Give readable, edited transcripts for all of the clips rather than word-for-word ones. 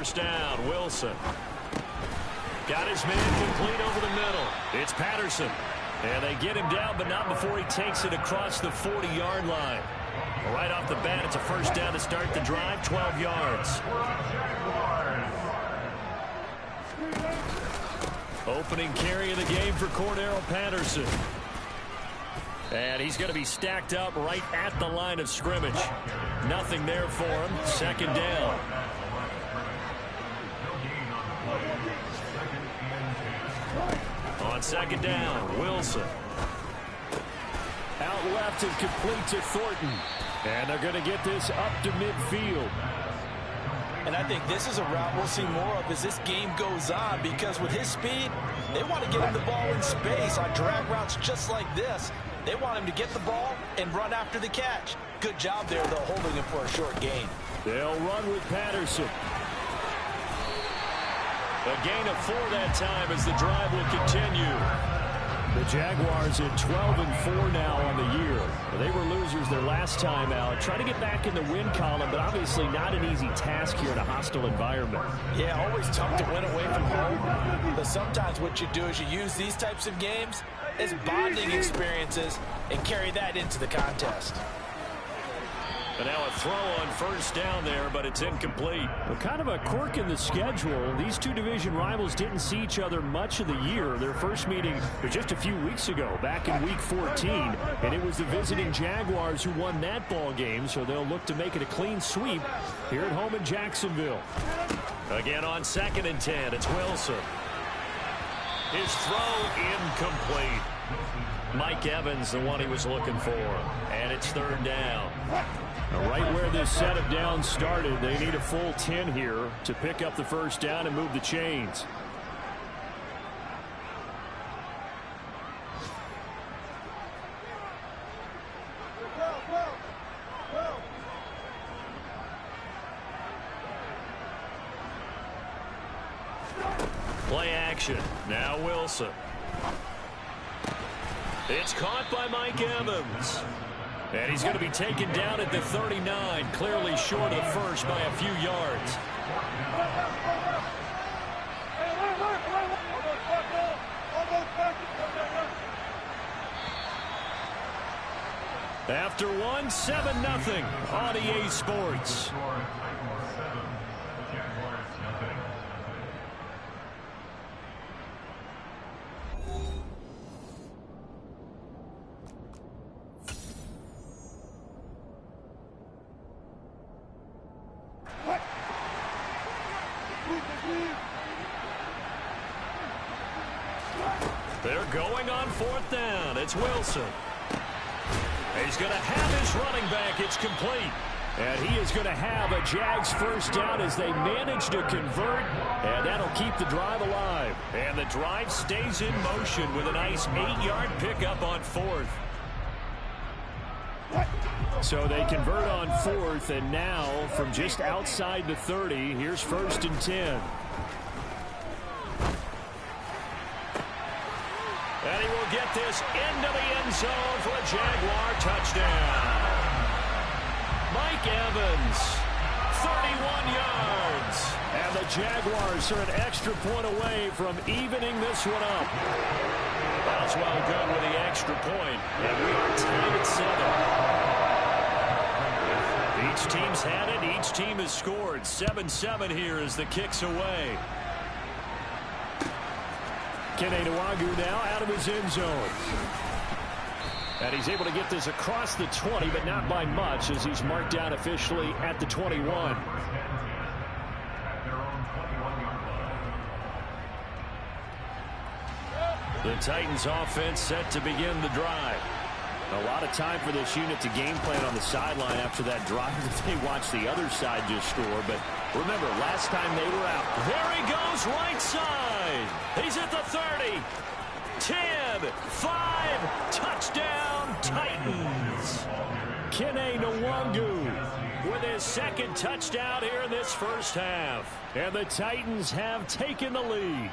first down. Wilson. Got his man complete over the middle. It's Patterson. And they get him down, but not before he takes it across the 40-yard line. Right off the bat, it's a first down to start the drive, 12 yards. Opening carry of the game for Cordero Patterson. And he's going to be stacked up right at the line of scrimmage. Nothing there for him. Second down. On second down, Wilson. Out left and complete to Thornton. And they're going to get this up to midfield. And I think this is a route we'll see more of as this game goes on, because with his speed, they want to get him the ball in space on drag routes just like this. They want him to get the ball and run after the catch. Good job there, though, holding him for a short gain. They'll run with Patterson. A gain of 4 that time as the drive will continue. The Jaguars at 12-4 now on the year. They were losers their last time out. Trying to get back in the win column, but obviously not an easy task here in a hostile environment. Yeah, always tough to win away from home. But sometimes what you do is you use these types of games as bonding experiences and carry that into the contest. And now a throw on first down there, but it's incomplete. Well, kind of a quirk in the schedule. These two division rivals didn't see each other much of the year. Their first meeting was just a few weeks ago, back in Week 14. And it was the visiting Jaguars who won that ball game, so they'll look to make it a clean sweep here at home in Jacksonville. Again on 2nd and 10, it's Wilson. His throw incomplete. Mike Evans, the one he was looking for. And it's 3rd down. Right where this set of downs started, they need a full 10 here to pick up the first down and move the chains. Play action. Now Wilson. It's caught by Mike Evans. And he's going to be taken down at the 39, clearly short of the first by a few yards. After one, 7-0 on EA Sports. They're going on 4th down. It's Wilson. He's going to have his running back. It's complete. And he is going to have a Jags first down as they manage to convert. And that'll keep the drive alive. And the drive stays in motion with a nice 8-yard pickup on 4th. So they convert on 4th, and now from just outside the 30, here's 1st and 10. And he will get this into the end zone for a Jaguar touchdown. Mike Evans, 31 yards. And the Jaguars are an extra point away from evening this one up. That's well good with the extra point. And we are tied at 7. Each team's had it. Each team has scored. 7-7 here as the kick's away. Killa now out of his end zone. And he's able to get this across the 20, but not by much as he's marked down officially at the 21. The Titans offense set to begin the drive. A lot of time for this unit to game plan on the sideline after that drive that they watched the other side just score. But remember, last time they were out. There he goes, right side. He's at the 30. 10, 5, touchdown, Titans. Kene Nwangu with his second touchdown here in this first half. And the Titans have taken the lead.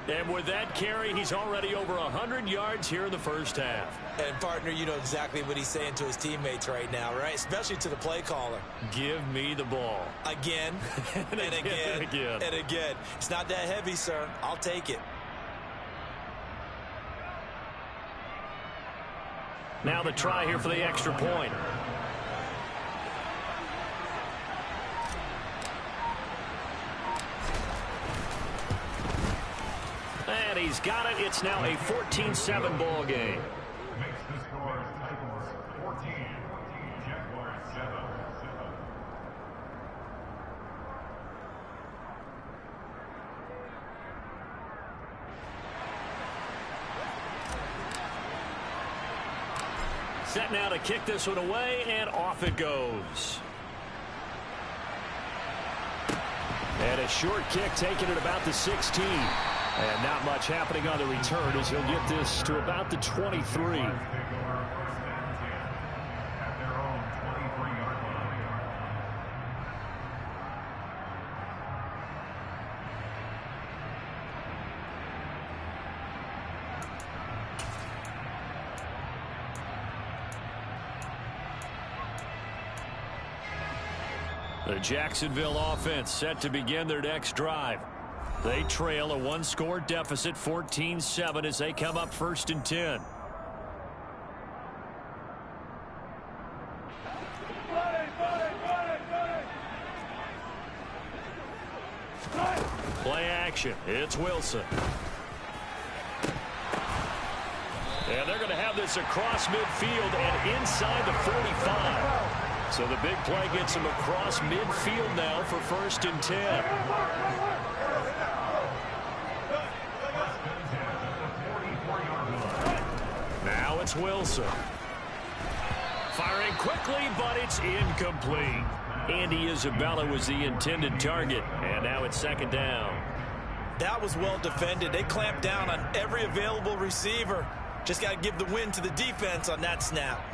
And with that carry, he's already over 100 yards here in the first half. And, partner, you know exactly what he's saying to his teammates right now, right? Especially to the play caller. Give me the ball. Again, and again, and again. It's not that heavy, sir. I'll take it. Now the try here for the extra point. And he's got it. It's now a 14-7 ball game. Makes the score Titans 14, Jaguars 7. Set now to kick this one away, and off it goes. And a short kick taken at about the 16. And not much happening on the return as he'll get this to about the 23. The Jacksonville offense set to begin their next drive. They trail a one-score deficit, 14-7, as they come up 1st and 10. Play action. It's Wilson. And they're going to have this across midfield and inside the 45. So the big play gets them across midfield now for 1st and 10. Now it's Wilson. Firing quickly, but it's incomplete. Andy Isabella was the intended target, and now it's 2nd down. That was well defended. They clamped down on every available receiver. Just got to give the win to the defense on that snap.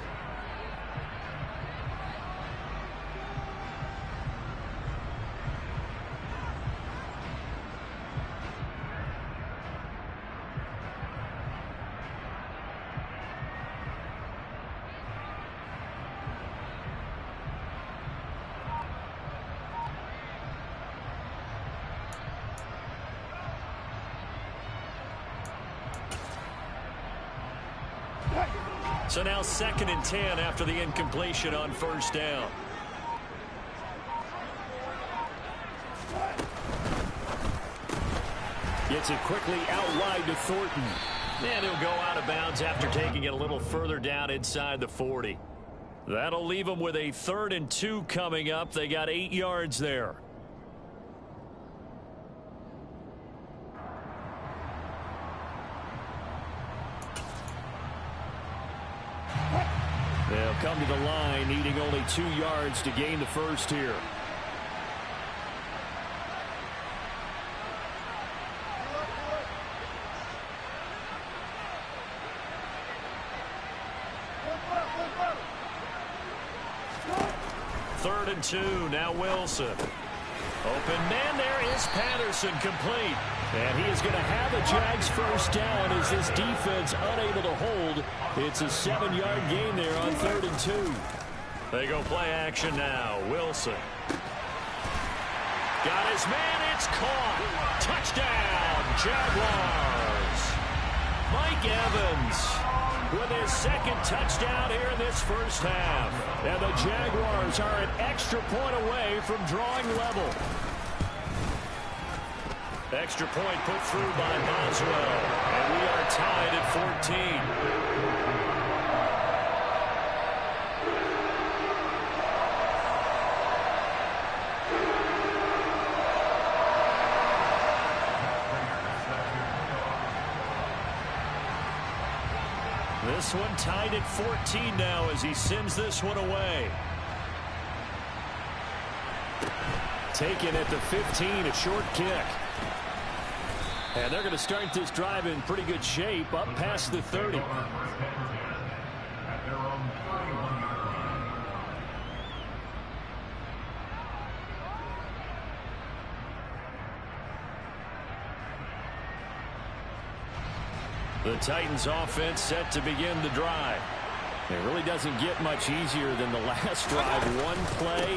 So now 2nd and 10 after the incompletion on 1st down. Gets it quickly out wide to Thornton. And he'll go out of bounds after taking it a little further down inside the 40. That'll leave them with a 3rd and 2 coming up. They got 8 yards there. They'll come to the line, needing only 2 yards to gain the first here. Third and 2, now Wilson. Open man, there is Patterson, complete. And he is going to have a Jags first down as this defense unable to hold. It's a 7-yard gain there on 3rd and 2. They go play action now. Wilson. Got his man, it's caught. Touchdown, Jaguars. Mike Evans with his 2nd touchdown here in this first half. And the Jaguars are an extra point away from drawing level. Extra point put through by Boswell. And we are tied at 14. This one tied at 14 now as he sends this one away. Taken at the 15, a short kick. And they're going to start this drive in pretty good shape, up past the 30. The Titans offense set to begin the drive. It really doesn't get much easier than the last drive. One play,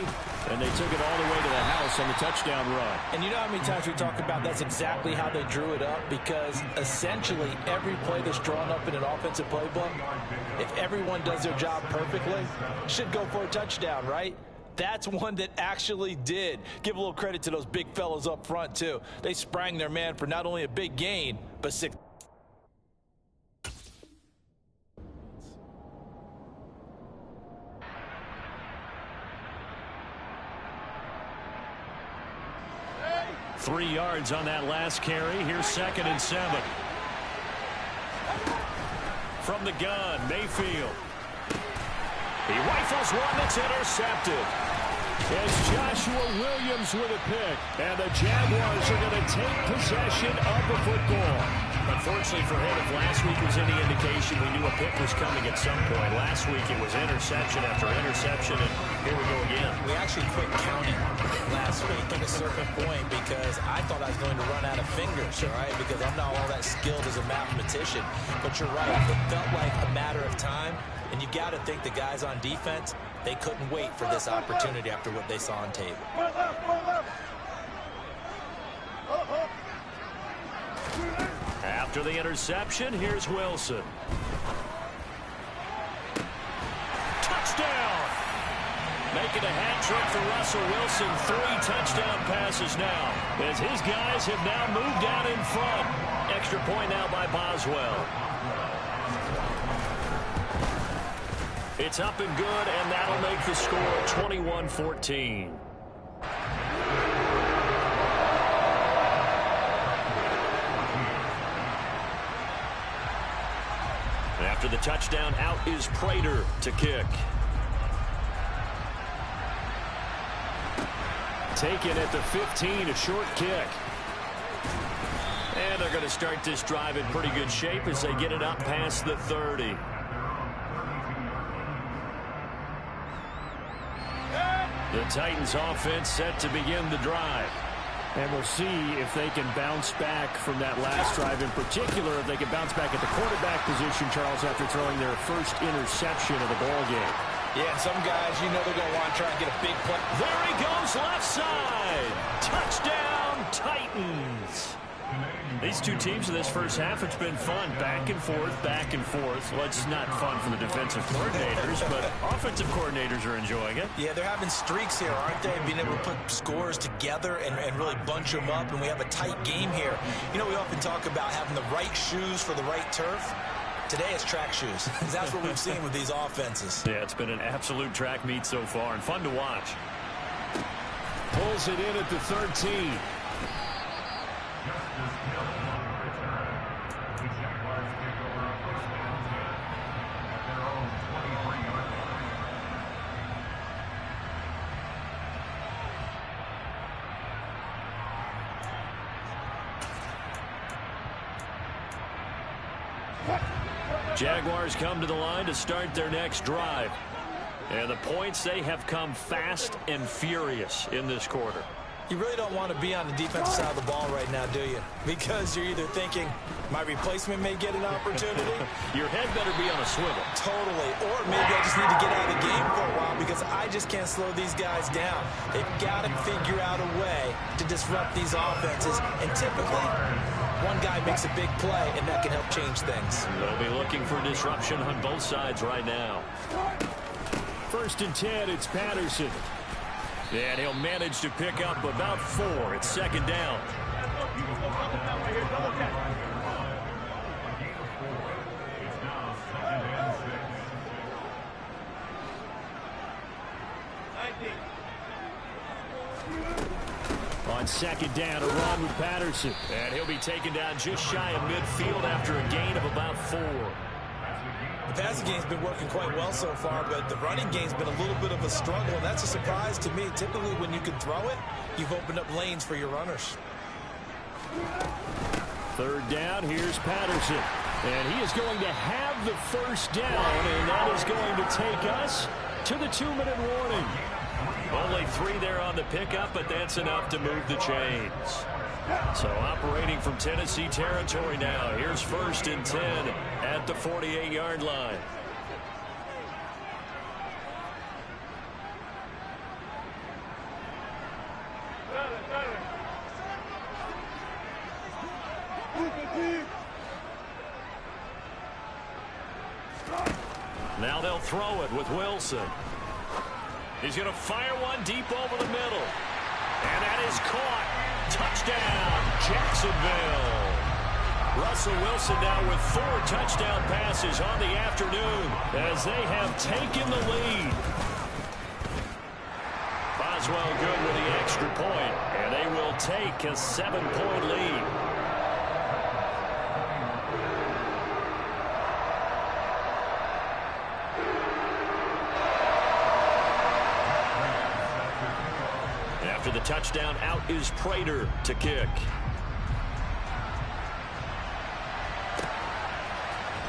and they took it all the way to the house on the touchdown run. And you know how many times we talk about that's exactly how they drew it up? Because essentially every play that's drawn up in an offensive playbook, if everyone does their job perfectly, should go for a touchdown, right? That's one that actually did. Give a little credit to those big fellas up front, too. They sprang their man for not only a big gain, but 6. Three yards on that last carry. Here's 2nd and 7. From the gun, Mayfield. He rifles one that's intercepted. It's Joshua Williams with a pick. And the Jaguars are going to take possession of the football. Unfortunately for him, if last week was any indication, we knew a pick was coming at some point. Last week it was interception after interception, and here we go again. We actually quit counting last week at a certain point because I thought I was going to run out of fingers, all right, because I'm not all that skilled as a mathematician. But you're right. It felt like a matter of time, and you got to think the guys on defense, they couldn't wait for this opportunity after what they saw on tape. After the interception, here's Wilson. Touchdown! Making a hat trick for Russell Wilson. 3 touchdown passes now, as his guys have now moved out in front. Extra point now by Boswell. It's up and good, and that'll make the score 21-14. After the touchdown, out is Prater to kick. Taken at the 15, a short kick. And they're going to start this drive in pretty good shape as they get it up past the 30. The Titans offense set to begin the drive. And we'll see if they can bounce back from that last drive. In particular, if they can bounce back at the quarterback position, Charles, after throwing their first interception of the ball game. Yeah, some guys, you know they're going to want to try and get a big play. There he goes, left side. Touchdown, Titans. These two teams in this first half, it's been fun. Back and forth, back and forth. Well, it's not fun for the defensive coordinators, but offensive coordinators are enjoying it. Yeah, they're having streaks here, aren't they? Being able to put scores together and really bunch them up, and we have a tight game here. You know, we often talk about having the right shoes for the right turf. Today it's track shoes. That's what we've seen with these offenses. Yeah, it's been an absolute track meet so far, and fun to watch. Pulls it in at the 13. Jaguars come to the line to start their next drive. And the points, they have come fast and furious in this quarter. You really don't want to be on the defensive side of the ball right now, do you? Because you're either thinking, my replacement may get an opportunity. Your head better be on a swivel. Totally. Or maybe I just need to get out of the game for a while because I just can't slow these guys down. They've got to figure out a way to disrupt these offenses. And typically, one guy makes a big play, and that can help change things. They'll be looking for disruption on both sides right now. 1st and 10, it's Patterson. And he'll manage to pick up about 4. It's 2nd down. On 2nd down, a run with Patterson. And he'll be taken down just shy of midfield after a gain of about 4. The passing game's been working quite well so far, but the running game's been a little bit of a struggle, and that's a surprise to me. Typically, when you can throw it, you've opened up lanes for your runners. 3rd down, here's Patterson. And he is going to have the 1st down, and that is going to take us to the 2-minute warning. Only 3 there on the pickup, but that's enough to move the chains. So operating from Tennessee territory now. Here's 1st and 10 at the 48-yard line. Now they'll throw it with Wilson. He's going to fire one deep over the middle. And that is caught. Touchdown, Jacksonville. Russell Wilson now with 4 touchdown passes on the afternoon as they have taken the lead. Boswell good with the extra point, and they will take a 7-point lead. After the touchdown, out is Prater to kick.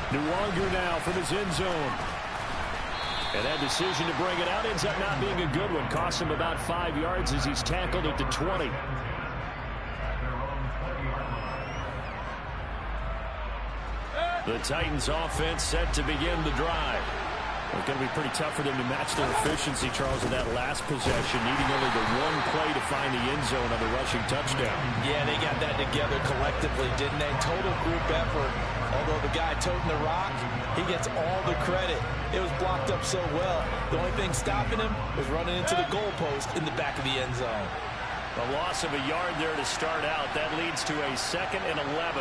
Nwanger now from his end zone. And that decision to bring it out ends up not being a good one. Costs him about 5 yards as he's tackled at the 20. The Titans offense set to begin the drive. It's going to be pretty tough for them to match their efficiency, Charles, in that last possession, needing only the one play to find the end zone on the rushing touchdown. Yeah, they got that together collectively, didn't they? Total group effort. Although the guy toting the rock, he gets all the credit. It was blocked up so well. The only thing stopping him was running into the goalpost in the back of the end zone. A loss of a yard there to start out. That leads to a 2nd and 11.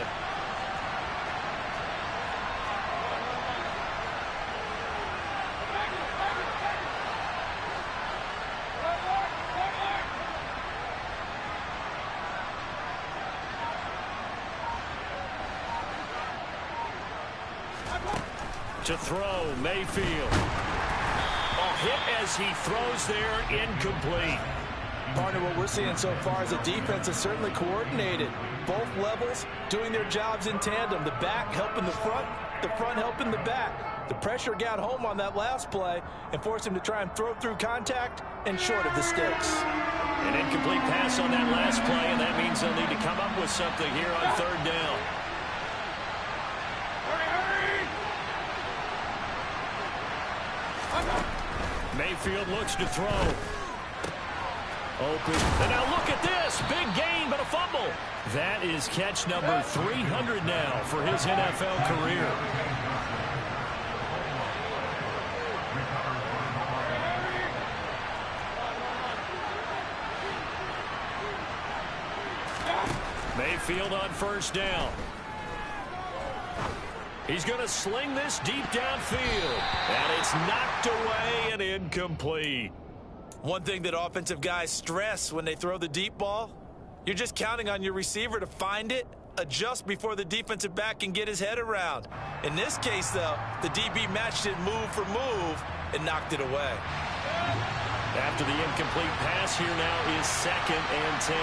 To throw, Mayfield. Hit as he throws there, incomplete. Partner, what we're seeing so far is the defense is certainly coordinated. Both levels doing their jobs in tandem. The back helping the front helping the back. The pressure got home on that last play and forced him to try and throw through contact and short of the sticks. An incomplete pass on that last play, and that means they'll need to come up with something here on 3rd down. Mayfield looks to throw. Open. And now look at this. Big gain, but a fumble. That is catch number 300 now for his NFL career. Mayfield on 1st down. He's going to sling this deep downfield. And it's knocked away and incomplete. One thing that offensive guys stress when they throw the deep ball, you're just counting on your receiver to find it, adjust before the defensive back can get his head around. In this case, though, the DB matched it move for move and knocked it away. After the incomplete pass, here now is 2nd and 10.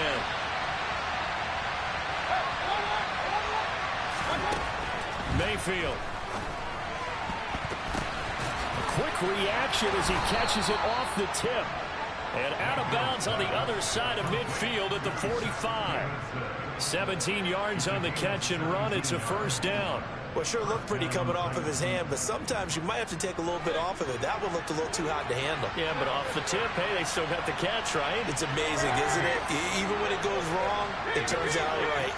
Mayfield. A quick reaction as he catches it off the tip. And out of bounds on the other side of midfield at the 45. 17 yards on the catch and run. It's a 1st down. Well, sure looked pretty coming off of his hand, but sometimes you might have to take a little bit off of it. That one looked a little too hot to handle. Yeah, but off the tip, hey, they still got the catch, right? It's amazing, isn't it? Even when it goes wrong, it turns out right.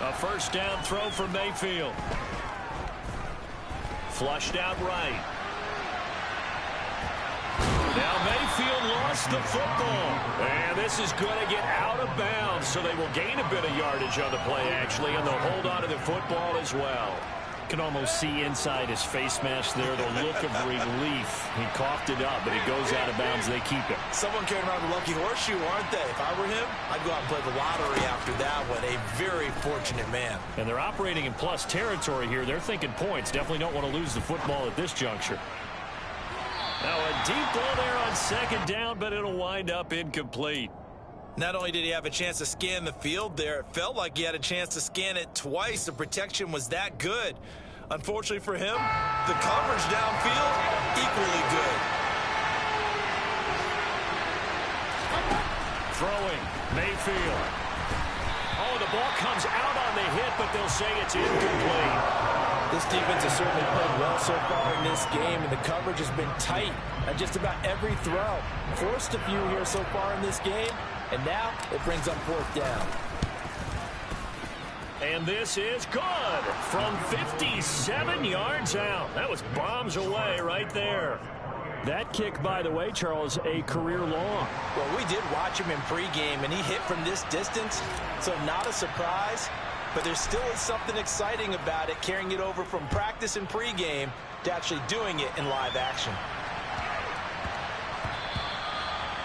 A 1st down throw for Mayfield. Flushed out right. Now Mayfield lost the football. And this is going to get out of bounds, so they will gain a bit of yardage on the play, actually, and they'll hold on to the football as well. Can almost see inside his face mask there the look of relief. He coughed it up, but it goes out of bounds. They keep it. Someone carrying around the lucky horseshoe, aren't they? If I were him, I'd go out and play the lottery after that one. A very fortunate man. And they're operating in plus territory here. They're thinking points. Definitely don't want to lose the football at this juncture. Now a deep ball there on 2nd down, but it'll wind up incomplete. Not only did he have a chance to scan the field there, it felt like he had a chance to scan it twice. The protection was that good. Unfortunately for him, the coverage downfield, equally good. Throwing, Mayfield. Oh, the ball comes out on the hit, but they'll say it's incomplete. This defense has certainly played well so far in this game, and the coverage has been tight on just about every throw. Forced a few here so far in this game, and now it brings up 4th down. And this is good from 57 yards out. That was bombs away right there. That kick, by the way, Charles, a career long. Well, we did watch him in pregame, and he hit from this distance, so not a surprise. But there still is something exciting about it, carrying it over from practice and pregame to actually doing it in live action.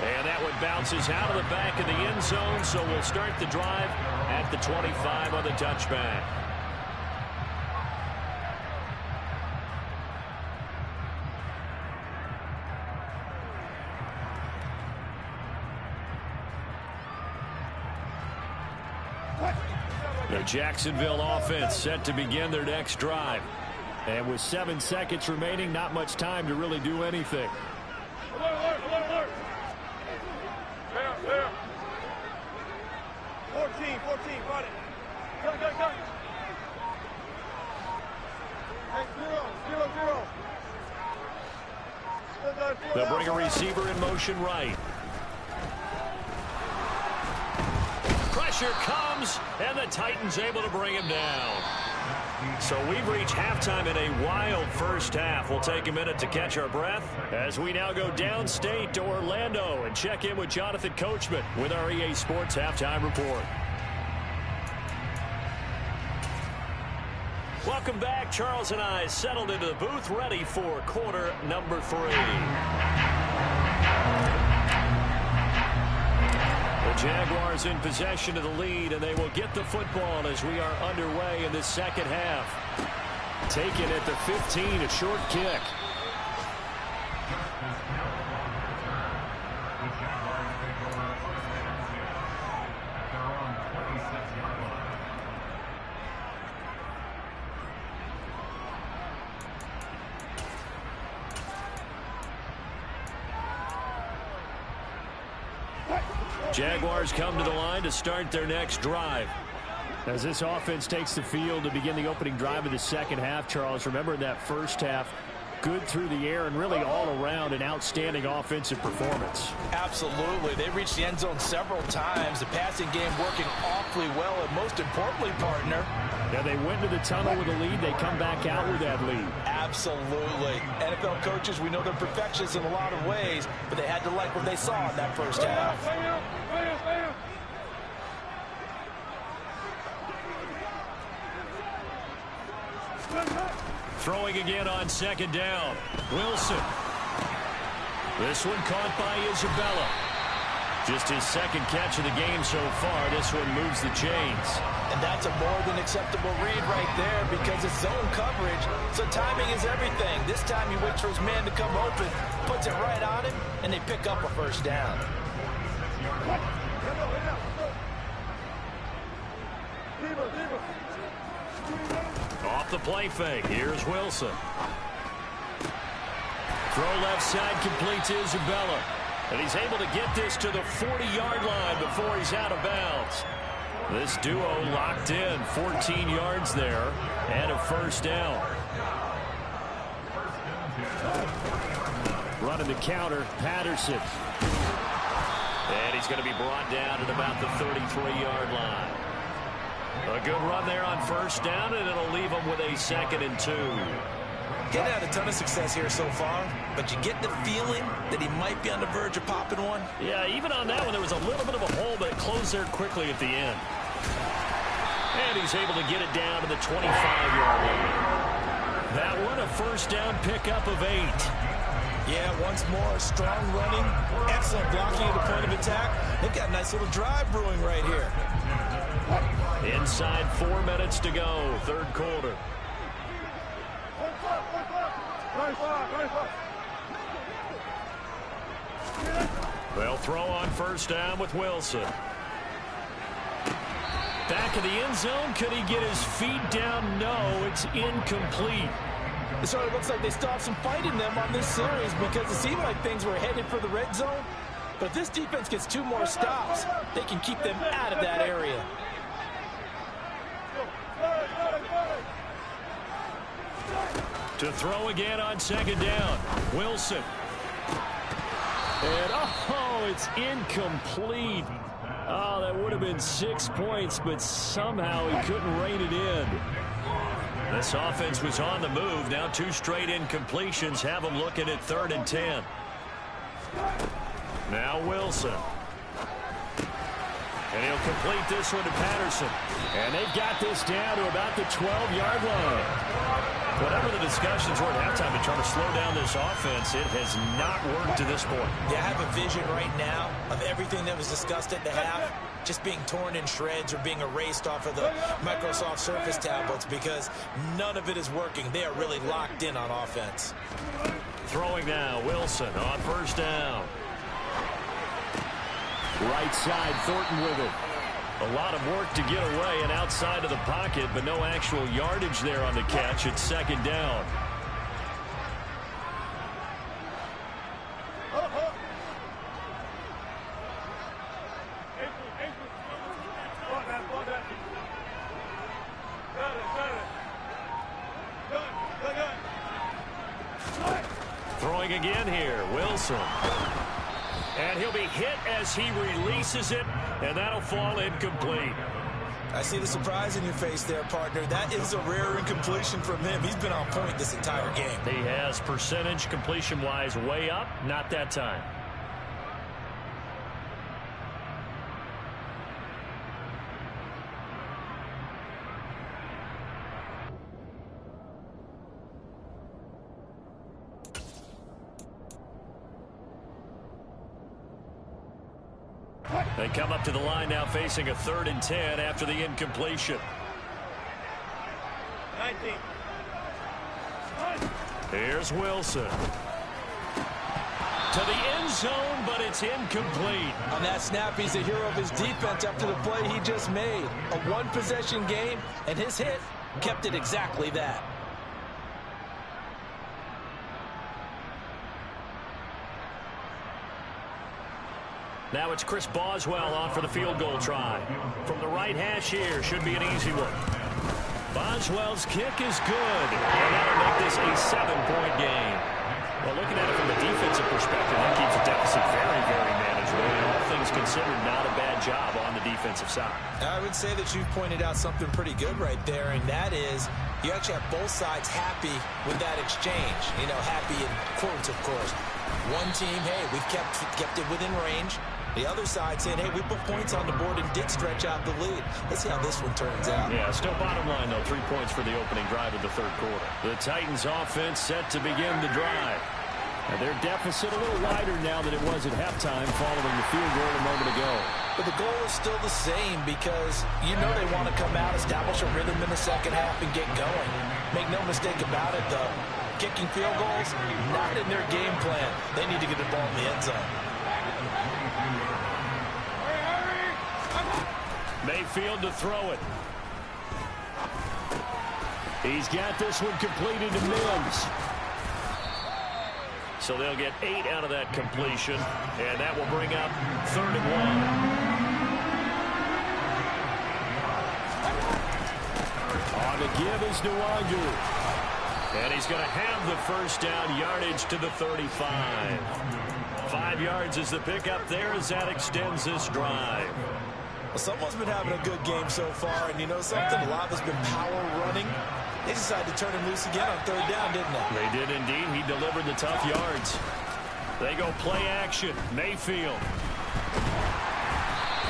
And that one bounces out of the back of the end zone, so we'll start the drive at the 25 on the touchback. The Jacksonville offense set to begin their next drive. And with 7 seconds remaining, not much time to really do anything. Alert. 14, got it. Go. Hey, 0. They'll bring a receiver in motion right. Pressure comes, and the Titans able to bring him down. So we've reached halftime in a wild first half. We'll take a minute to catch our breath as we now go downstate to Orlando and check in with Jonathan Coachman with our EA Sports Halftime Report. Welcome back. Charles and I settled into the booth, ready for quarter number 3. The Jaguars in possession of the lead, and they will get the football as we are underway in the second half. Taken at the 15, a short kick. Jaguars come to the line to start their next drive. As this offense takes the field to begin the opening drive of the second half, Charles, remember in that first half, good through the air and really all around an outstanding offensive performance. Absolutely. They reached the end zone several times. The passing game working awfully well, and most importantly, partner. Yeah, they went to the tunnel with a lead. They come back out with that lead. Absolutely. NFL coaches, we know they're perfectionists in a lot of ways, but they had to like what they saw in that first half. Throwing again on second down. Wilson. This one caught by Isabella. Just his second catch of the game so far. This one moves the chains. And that's a more than acceptable read right there because it's zone coverage, so timing is everything. This time he waits for his man to come open, puts it right on him, and they pick up a first down. Off the play fake. Here's Wilson. Throw left side complete to Isabella. And he's able to get this to the 40-yard line before he's out of bounds. This duo locked in, 14 yards there, and a first down. Running the counter, Patterson. And he's going to be brought down at about the 33-yard line. A good run there on first down, and it'll leave him with a 2nd and 2. Getting had a ton of success here so far, but you get the feeling that he might be on the verge of popping one. Yeah, even on that one, there was a little bit of a hole, but it closed there quickly at the end. And he's able to get it down to the 25-yard line. That one, a first down pickup of 8. Yeah, once more, strong running, excellent blocking at the point of attack. They've got a nice little drive brewing right here. Inside 4 minutes to go, third quarter. They'll throw on first down with Wilson. Back of the end zone. Could he get his feet down? No, it's incomplete. It sort of looks like they still have some fight in them on this series because it seemed like things were headed for the red zone. But if this defense gets 2 more stops, they can keep them out of that area. To throw again on 2nd down. Wilson. And, oh, it's incomplete. Oh, that would have been 6 points, but somehow he couldn't rein it in. This offense was on the move. Now 2 straight incompletions have them looking at 3rd and 10. Now Wilson. And he'll complete this one to Patterson. And they've got this down to about the 12-yard line. Whatever the discussions were at halftime to try to slow down this offense, it has not worked to this point. Yeah, I have a vision right now of everything that was discussed at the half just being torn in shreds or being erased off of the Microsoft Surface tablets because none of it is working. They are really locked in on offense. Throwing now, Wilson on 1st down. Right side, Thornton with it. A lot of work to get away and outside of the pocket, but no actual yardage there on the catch. It's 2nd down. Throwing again here, Wilson. And he'll be hit as he releases it, and that'll fall incomplete. I see the surprise in your face there, partner. That is a rare incompletion from him. He's been on point this entire game. He has percentage completion-wise way up, not that time. They come up to the line now facing a 3rd and 10 after the incompletion. 19. Here's Wilson. To the end zone, but it's incomplete. On that snap, he's a hero of his defense after the play he just made. A 1-possession game, and his hit kept it exactly that. Now it's Chris Boswell on for the field goal try. From the right hash here, should be an easy one. Boswell's kick is good, and that'll make this a 7-point game. Well, looking at it from a defensive perspective, that keeps the deficit very, very manageable. And all things considered, not a bad job on the defensive side. I would say that you've pointed out something pretty good right there, and that is you actually have both sides happy with that exchange. You know, happy in quotes, of course. One team, hey, we've kept it within range. The other side saying, hey, we put points on the board and did stretch out the lead. Let's see how this one turns out. Yeah, still bottom line, though. 3 points for the opening drive of the 3rd quarter. The Titans offense set to begin the drive. And their deficit a little wider now than it was at halftime following the field goal a moment ago. But the goal is still the same because you know they want to come out, establish a rhythm in the 2nd half, and get going. Make no mistake about it, though. Kicking field goals, not in their game plan. They need to get the ball in the end zone. Mayfield to throw it. He's got this one completed to Mims. So they'll get 8 out of that completion, and that will bring up 3rd and 1. On the give is Nwangu. And he's going to have the 1st down, yardage to the 35. 5 yards is the pickup there as that extends this drive. Well, someone's been having a good game so far, and you know something? A lot has been power running. They decided to turn him loose again on 3rd down, didn't they? They did indeed. He delivered the tough yards. They go play action. Mayfield.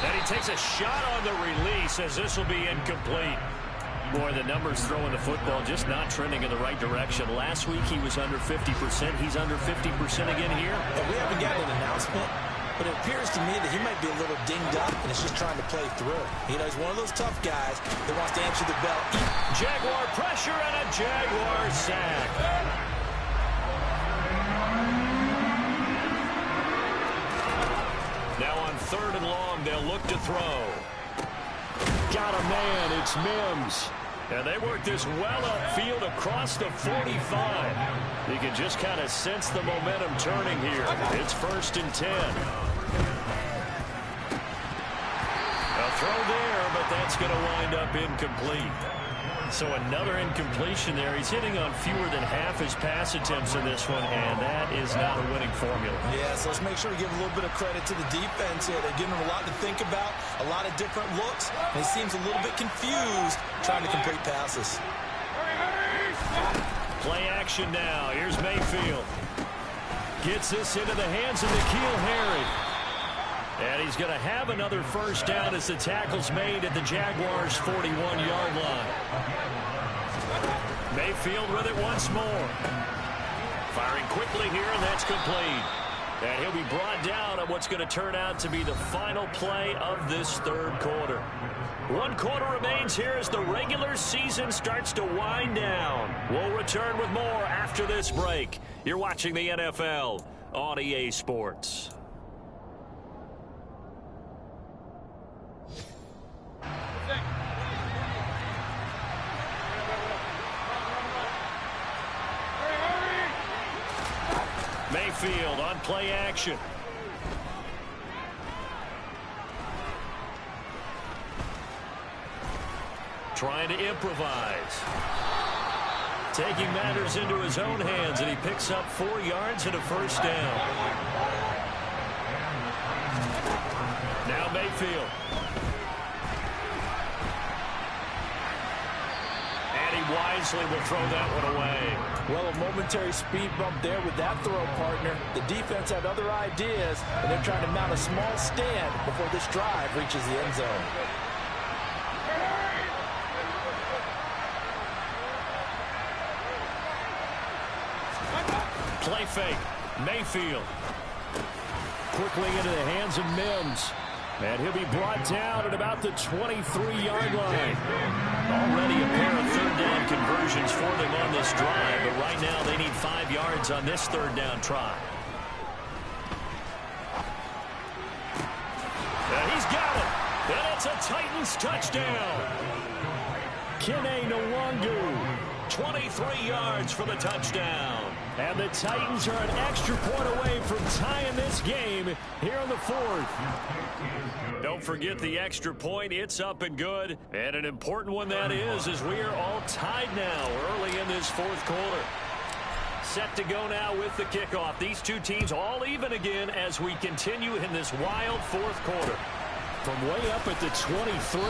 And he takes a shot on the release as this will be incomplete. Boy, the numbers throwing the football just not trending in the right direction. Last week he was under 50%. He's under 50% again here. And we haven't gotten an announcement, but it appears to me that he might be a little dinged up and is just trying to play through. You know, he's one of those tough guys that wants to answer the bell. Jaguar pressure and a Jaguar sack. Now on 3rd and long, they'll look to throw. got a man. It's Mims. And they work this well upfield across the 45. You can just kind of sense the momentum turning here. It's 1st and 10. A throw there, but that's going to wind up incomplete. So another incompletion there. He's hitting on fewer than half his pass attempts in this one, and that is not a winning formula. Yeah, so let's make sure we give a little bit of credit to the defense here. They're giving him a lot to think about, a lot of different looks, and he seems a little bit confused trying to complete passes. Play action now. Here's Mayfield. Gets this into the hands of N'Keal Harry. And he's going to have another first down as the tackle's made at the Jaguars' 41-yard line. Mayfield with it once more. Firing quickly here, and that's complete. And he'll be brought down on what's going to turn out to be the final play of this 3rd quarter. 1 quarter remains here as the regular season starts to wind down. We'll return with more after this break. You're watching the NFL on EA Sports. Mayfield on play action. Trying to improvise. Taking matters into his own hands, and he picks up 4 yards and a first down. Now Mayfield. And he wisely will throw that one away. Well, a momentary speed bump there with that throw, partner. The defense had other ideas, and they're trying to mount a small stand before this drive reaches the end zone. Play fake. Mayfield. Quickly into the hands of Mims. And he'll be brought down at about the 23-yard line. Already a pair of 3rd down conversions for them on this drive, but right now they need 5 yards on this 3rd down try. And he's got it. And it's a Titans touchdown. Kene Nwangu, 23 yards for the touchdown. And the Titans are an extra point away from tying this game here in the 4th. Don't forget the extra point. It's up and good. And an important one that is, as we are all tied now early in this 4th quarter. Set to go now with the kickoff. These two teams all even again as we continue in this wild 4th quarter. From way up at the 23.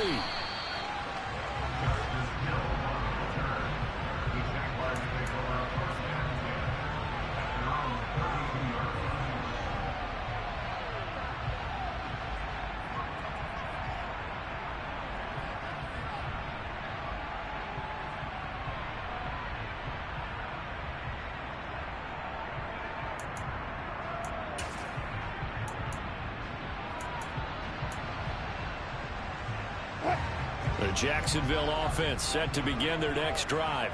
The Jacksonville offense set to begin their next drive.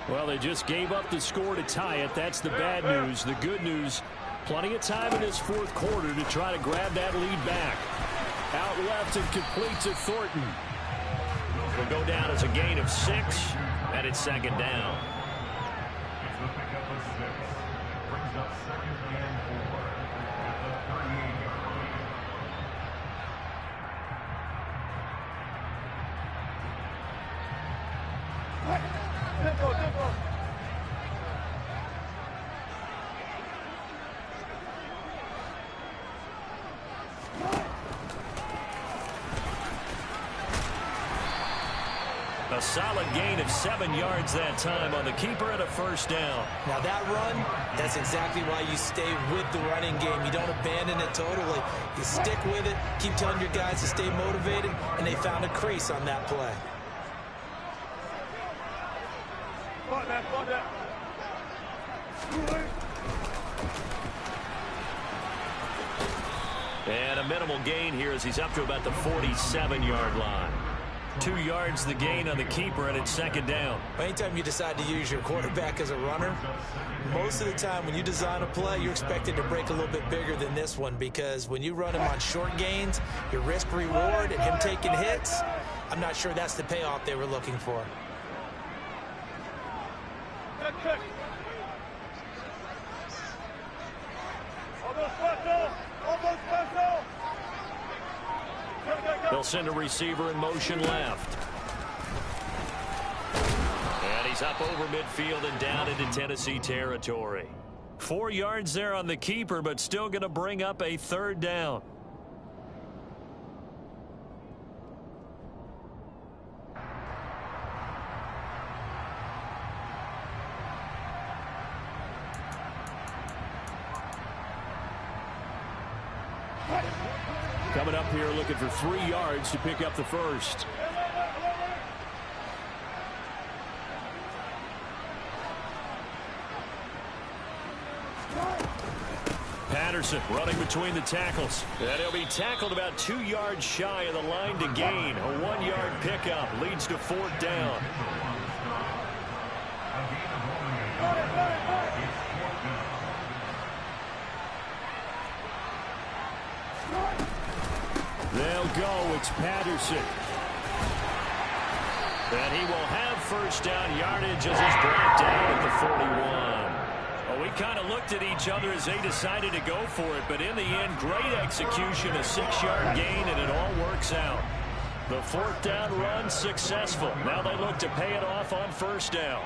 Well, they just gave up the score to tie it. That's the bad news. The good news, plenty of time in this 4th quarter to try to grab that lead back. Out left and complete to Thornton. Will go down as a gain of 6, and it's 2nd down. It's the pickup of 6. Brings up 2nd and 4 at the 38-yard line. Tempo. A solid gain of 7 yards that time on the keeper and a first down. Now that run, that's exactly why you stay with the running game. You don't abandon it totally. You stick with it, keep telling your guys to stay motivated, and they found a crease on that play. And a minimal gain here as he's up to about the 47-yard line. 2 yards the gain on the keeper, and it's 2nd down. Anytime you decide to use your quarterback as a runner, most of the time when you design a play, you're expected to break a little bit bigger than this one, because when you run him on short gains, your risk reward and him taking hits, I'm not sure that's the payoff they were looking for. Check. Almost special. Almost special. They'll send a receiver in motion left. And he's up over midfield and down into Tennessee territory. 4 yards there on the keeper, but still going to bring up a third down. Coming up here looking for 3 yards to pick up the first. Patterson running between the tackles. And he'll be tackled about 2 yards shy of the line to gain. A 1-yard pickup leads to 4th down. They'll go. It's Patterson. And he will have first down yardage as he's brought down at the 41. Well, we kind of looked at each other as they decided to go for it, but in the end, great execution, a 6-yard gain, and it all works out. The 4th down run successful. Now they look to pay it off on first down.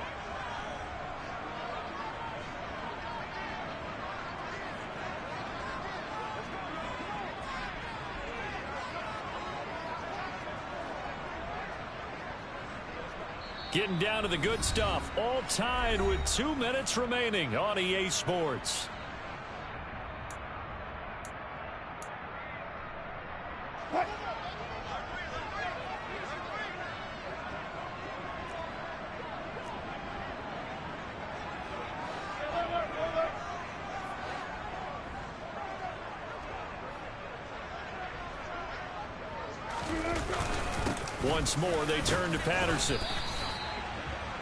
Getting down to the good stuff, all tied with 2 minutes remaining on EA Sports. Once more, they turn to Patterson.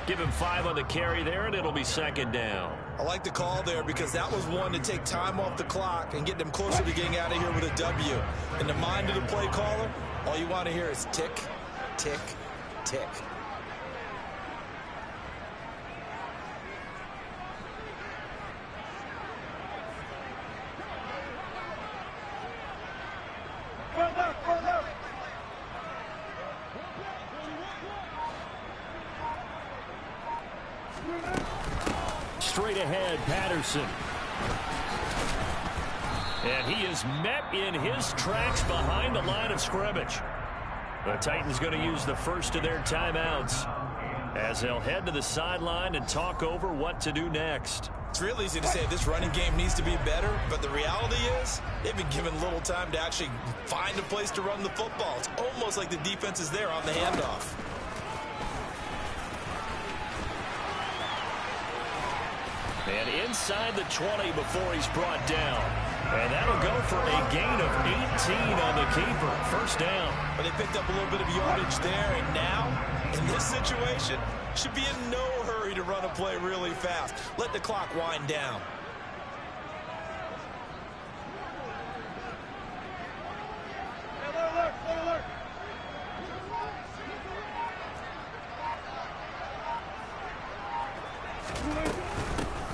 Give him 5 on the carry there, and it'll be 2nd down. I like the call there because that was one to take time off the clock and get them closer to getting out of here with a W. In the mind of the play caller, all you want to hear is tick, tick, tick. Straight ahead, Patterson. And he is met in his tracks behind the line of scrimmage. The Titans going to use the first of their timeouts as they'll head to the sideline and talk over what to do next. It's real easy to say this running game needs to be better, but the reality is they've been given little time to actually find a place to run the football. It's almost like the defense is there on the handoff. And inside the 20 before he's brought down. And that'll go for a gain of 18 on the keeper. First down. But they picked up a little bit of yardage there, and now, in this situation, should be in no hurry to run a play really fast. Let the clock wind down.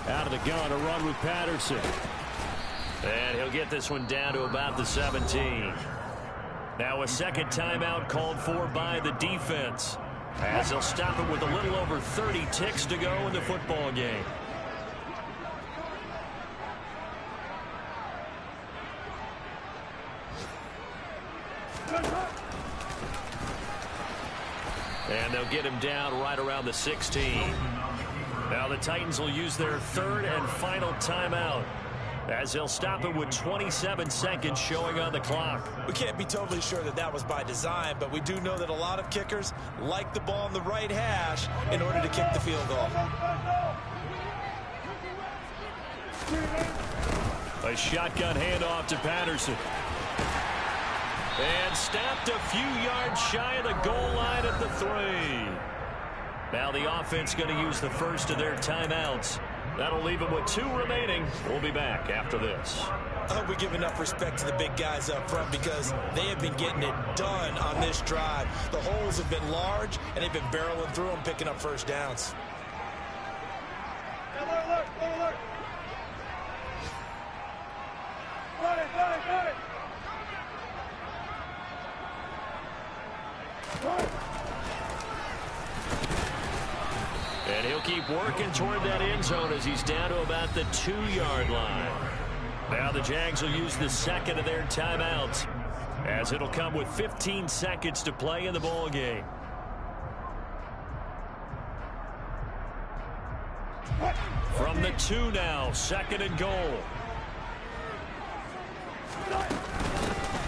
Out of the gun, a run with Patterson. And he'll get this one down to about the 17. Now a second timeout called for by the defense, as they'll stop it with a little over 30 ticks to go in the football game. And they'll get him down right around the 16. Now the Titans will use their third and final timeout, as they'll stop it with 27 seconds showing on the clock. We can't be totally sure that that was by design, but we do know that a lot of kickers like the ball on the right hash in order to kick the field goal. A shotgun handoff to Patterson. And stopped a few yards shy of the goal line at the 3. Now the offense going to use the first of their timeouts. That'll leave them with 2 remaining. We'll be back after this. I hope we give enough respect to the big guys up front because they have been getting it done on this drive. The holes have been large, and they've been barreling through them, picking up first downs. Alert. Got it. And he'll keep working toward that end zone as he's down to about the 2-yard line. Now the Jags will use the second of their timeouts as it'll come with 15 seconds to play in the ball game. From the 2 now, 2nd and goal.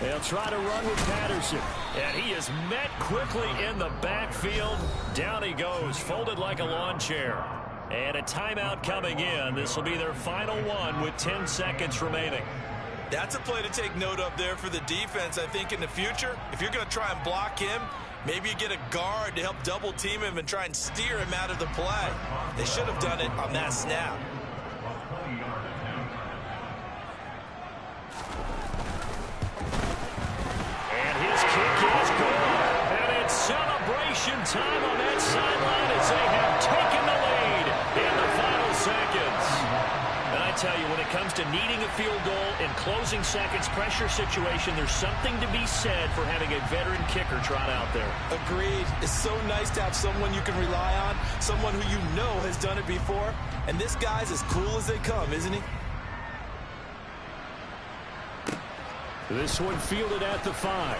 They'll try to run with Patterson. And he is met quickly in the backfield. Down he goes, folded like a lawn chair. And a timeout coming in. This will be their final one with 10 seconds remaining. That's a play to take note of there for the defense, I think, in the future. If you're going to try and block him, maybe you get a guard to help double team him and try and steer him out of the play. They should have done it on that snap. And his kick is good. And it's celebration time on that sideline as they have taken the lead in the final seconds. And I tell you, when it comes to needing a field goal in closing seconds pressure situation, there's something to be said for having a veteran kicker trot out there. Agreed. It's so nice to have someone you can rely on, someone who you know has done it before. And this guy's as cool as they come, isn't he? This one fielded at the 5.